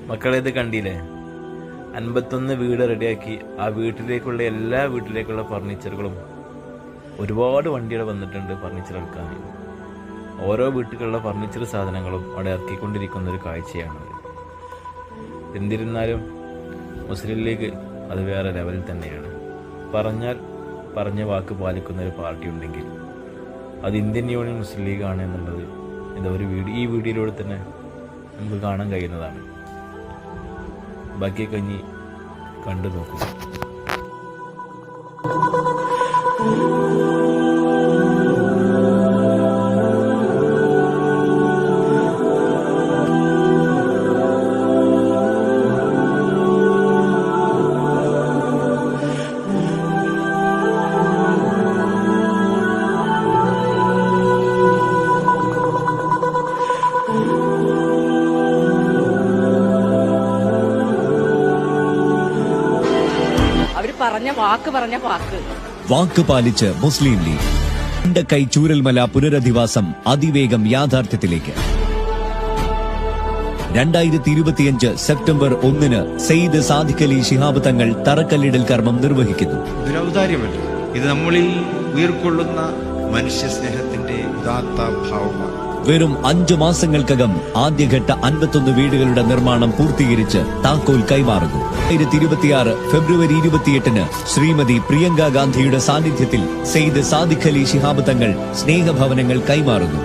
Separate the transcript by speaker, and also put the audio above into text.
Speaker 1: മക്കളെ ഇത് കണ്ടില്ലേ, 51 വീട് റെഡിയാക്കി ആ വീട്ടിലേക്കുള്ള എല്ലാ വീട്ടിലേക്കുള്ള ഫർണിച്ചറുകളും ഒരുപാട് വണ്ടികൾ വന്നിട്ടുണ്ട് ഫർണിച്ചർ എടുക്കാൻ. ഓരോ വീട്ടിലുള്ള ഫർണിച്ചർ സാധനങ്ങളും അവിടെ ഇറക്കിക്കൊണ്ടിരിക്കുന്ന ഒരു കാഴ്ചയാണ്. എന്നിരുന്നാലും മുസ്ലിം ലീഗ് അത് വേറെ ലെവലിൽ തന്നെയാണ്. പറഞ്ഞ വാക്ക് പാലിക്കുന്ന ഒരു പാർട്ടി ഉണ്ടെങ്കിൽ അത് ഇന്ത്യൻ യൂണിയൻ മുസ്ലിം ലീഗ് ആണ് എന്നുള്ളത് ഈ വീഡിയോയിലൂടെ തന്നെ നമുക്ക് കാണാൻ കഴിയുന്നതാണ്. ബാക്കിയൊക്കെ ഇനി കണ്ടു നോക്കുക.
Speaker 2: വാക്ക് പാലിച്ച് മുസ്ലിം ലീഗ്. കൈ ചൂരൽമല പുനരധിവാസം അതിവേഗം യാഥാർത്ഥ്യത്തിലേക്ക്. 2025 സെപ്റ്റംബർ 1 സെയ്ദ് സാദിഖ് അലി ശിഹാബ് തങ്ങൾ തറക്കല്ലിടൽ കർമ്മം നിർവഹിക്കുന്നു.
Speaker 3: ഇതൊരൗദാര്യമല്ല, ഇത് നമ്മളിൽ ഉയർക്കൊള്ളുന്ന മനുഷ്യ സ്നേഹത്തിന്റെ ഉദാത്ത ഭാവമാണ്.
Speaker 2: വെറും 5 മാസങ്ങൾക്കകം ആദ്യഘട്ട 51 വീടുകളുടെ നിർമ്മാണം പൂർത്തീകരിച്ച് താക്കോൽ കൈമാറുന്നു. 2026 ഫെബ്രുവരി 28 ശ്രീമതി പ്രിയങ്ക ഗാന്ധിയുടെ സാന്നിധ്യത്തിൽ സെയ്ദ് സാദിഖ് അലി ശിഹാബ് തങ്ങൾ സ്നേഹഭവനങ്ങൾ കൈമാറുന്നു.